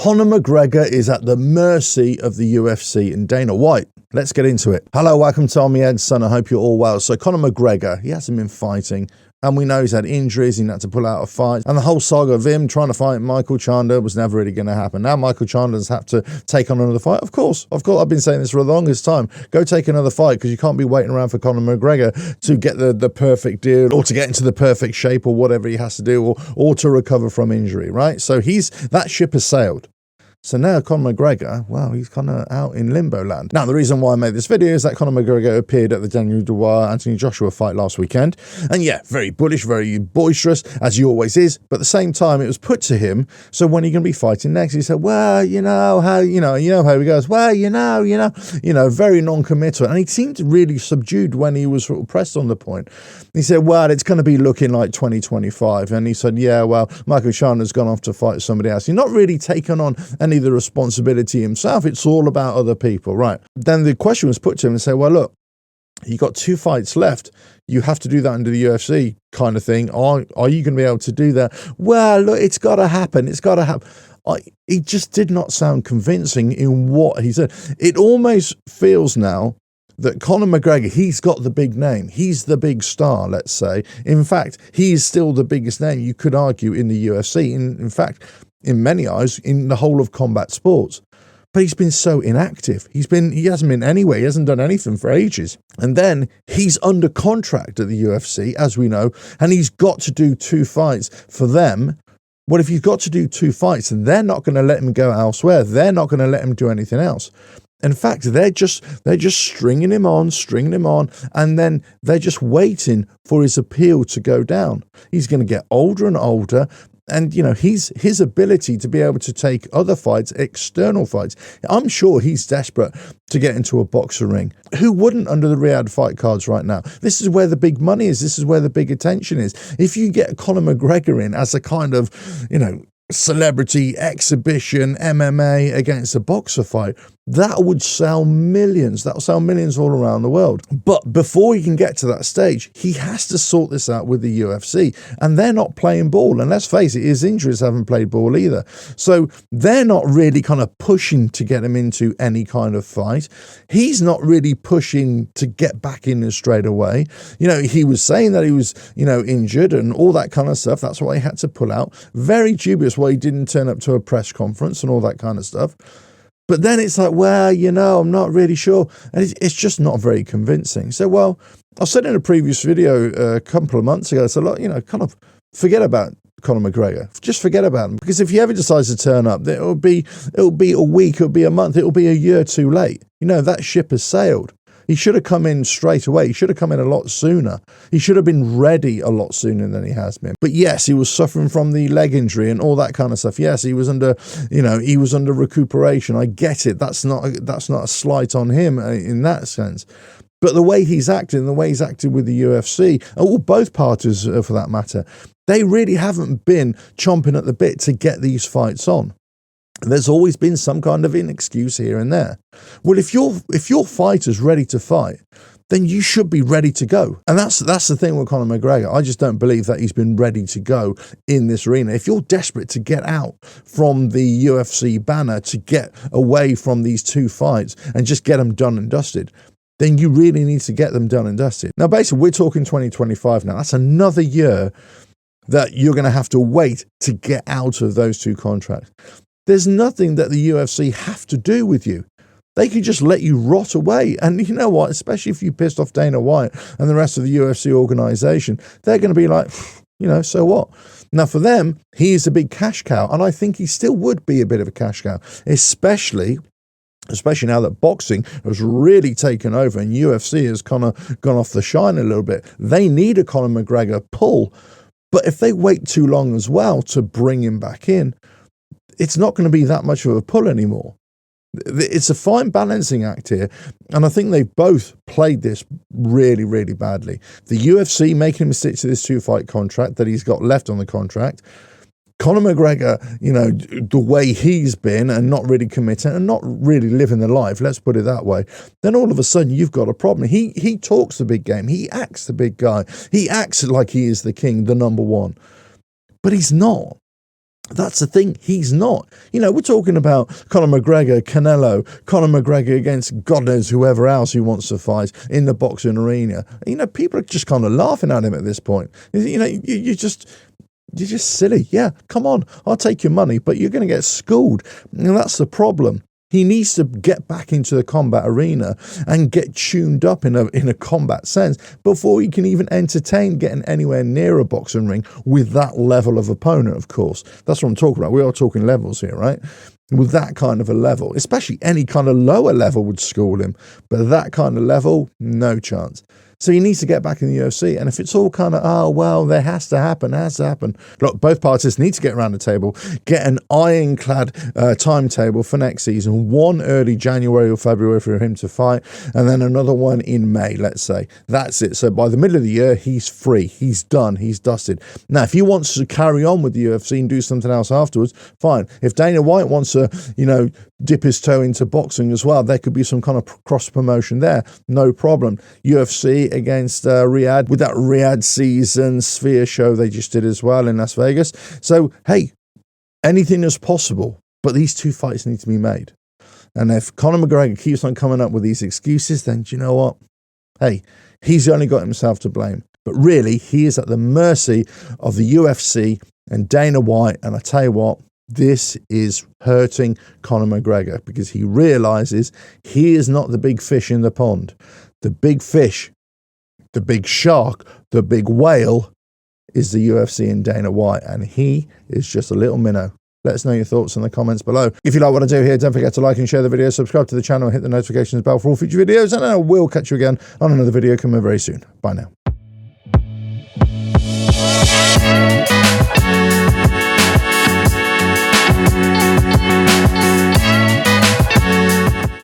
Conor McGregor is at the mercy of the UFC and Dana White. Let's get into it. Hello, welcome to On My Head, son. I hope you're all well. So Conor McGregor, he hasn't been fighting. And we know he's had injuries, he had to pull out a fight. And the whole saga of him trying to fight Michael Chandler was never really going to happen. Now Michael Chandler's have to take on another fight. Of course. I've been saying this for the longest time. Go take another fight, because you can't be waiting around for Conor McGregor to get the perfect deal or to get into the perfect shape or whatever he has to do or to recover from injury, right? So that ship has sailed. So now Conor McGregor, well, he's kind of out in limbo land. Now, the reason why I made this video is that Conor McGregor appeared at the Daniel Dubois-Anthony Joshua fight last weekend. And yeah, very bullish, very boisterous, as he always is. But at the same time, it was put to him, so when are you going to be fighting next? He said, well, you know how he goes, well, very non-committal. And he seemed really subdued when he was sort of pressed on the point. He said, well, it's going to be looking like 2025. And he said, yeah, well, Michael Chandler's gone off to fight somebody else. He's not really taken on any of the responsibility himself. It's all about other people, right? Then the question was put to him and said, well, look, you got 2 fights left. You have to do that under the UFC kind of thing. Are you going to be able to do that? Well, look, it's got to happen. It's got to happen. He just did not sound convincing in what he said. It almost feels now that Conor McGregor, he's got the big name. He's the big star, let's say. In fact, he is still the biggest name, you could argue, in the UFC. In fact, in many eyes, in the whole of combat sports. But he's been so inactive. He hasn't been anywhere. He hasn't done anything for ages. And then he's under contract at the UFC, as we know, and he's got to do 2 fights for them. Well, if you've got to do 2 fights, then they're not going to let him go elsewhere. They're not going to let him do anything else. In fact, they're just stringing him on, and then they're just waiting for his appeal to go down. He's going to get older and older. And, his ability to be able to take other fights, external fights, I'm sure he's desperate to get into a boxer ring. Who wouldn't under the Riyadh fight cards right now? This is where the big money is. This is where the big attention is. If you get Conor McGregor in as a kind of, celebrity exhibition MMA against a boxer fight, that would sell millions. That will sell millions all around the world. But before he can get to that stage, he has to sort this out with the UFC. And they're not playing ball. And let's face it, his injuries haven't played ball either. So they're not really kind of pushing to get him into any kind of fight. He's not really pushing to get back in there straight away. He was saying that he was, injured and all that kind of stuff. That's why he had to pull out. Very dubious why he didn't turn up to a press conference and all that kind of stuff. But then it's like, well, I'm not really sure. And it's just not very convincing. So, well, I said in a previous video a couple of months ago, I said, look, kind of forget about Conor McGregor. Just forget about him. Because if he ever decides to turn up, it'll be a week, it'll be a month, it'll be a year too late. That ship has sailed. He should have come in straight away. He should have come in a lot sooner. He should have been ready a lot sooner than he has been. But yes, he was suffering from the leg injury and all that kind of stuff. Yes, he was under recuperation. I get it. That's not a slight on him in that sense. But the way he's acting, the way he's acted with the UFC, or both parties for that matter, they really haven't been chomping at the bit to get these fights on. There's always been some kind of an excuse here and there. Well, if your fighter's ready to fight, then you should be ready to go. And that's the thing with Conor McGregor. I just don't believe that he's been ready to go in this arena. If you're desperate to get out from the UFC banner, to get away from these 2 fights and just get them done and dusted, then you really need to get them done and dusted. Now, basically, we're talking 2025 now. That's another year that you're going to have to wait to get out of those 2 contracts. There's nothing that the UFC have to do with you. They could just let you rot away. And you know what? Especially if you pissed off Dana White and the rest of the UFC organization, they're going to be like, so what? Now, for them, he is a big cash cow. And I think he still would be a bit of a cash cow, especially now that boxing has really taken over and UFC has kind of gone off the shine a little bit. They need a Conor McGregor pull. But if they wait too long as well to bring him back in, it's not going to be that much of a pull anymore. It's a fine balancing act here, and I think they both played this really, really badly. The UFC making him stick to this 2-fight contract that he's got left on the contract. Conor McGregor, the way he's been and not really committing and not really living the life, let's put it that way, then all of a sudden you've got a problem. He talks the big game. He acts the big guy. He acts like he is the king, the number one. But he's not. That's the thing. He's not. You know, we're talking about Conor McGregor, Canelo, Conor McGregor against God knows whoever else who wants to fight in the boxing arena. You know, people are just kind of laughing at him at this point. You know, you're just silly. Yeah, come on. I'll take your money, but you're going to get schooled. And that's the problem. He needs to get back into the combat arena and get tuned up in a combat sense before he can even entertain getting anywhere near a boxing ring with that level of opponent, of course. That's what I'm talking about. We are talking levels here, right? With that kind of a level, especially any kind of lower level would school him. But that kind of level, no chance. So he needs to get back in the UFC. And if it's all kind of, oh, well, there has to happen. Look, both parties need to get around the table, get an ironclad timetable for next season, one early January or February for him to fight, and then another one in May, let's say. That's it. So by the middle of the year, he's free. He's done. He's dusted. Now, if he wants to carry on with the UFC and do something else afterwards, fine. If Dana White wants to, you know, dip his toe into boxing as well, there could be some kind of cross promotion there. No problem. UFC against Riyadh with that Riyadh season Sphere show they just did as well in Las Vegas. So, hey, anything is possible, but these two fights need to be made. And if Conor McGregor keeps on coming up with these excuses, then do you know what? Hey, he's only got himself to blame. But really, he is at the mercy of the UFC and Dana White. And I tell you what, this is hurting Conor McGregor because he realizes he is not the big fish in the pond. The big fish, the big shark, the big whale is the UFC and Dana White, and he is just a little minnow. Let us know your thoughts in the comments below. If you like what I do here, don't forget to like and share the video, subscribe to the channel, hit the notifications bell for all future videos, and I will catch you again on another video coming very soon. Bye now.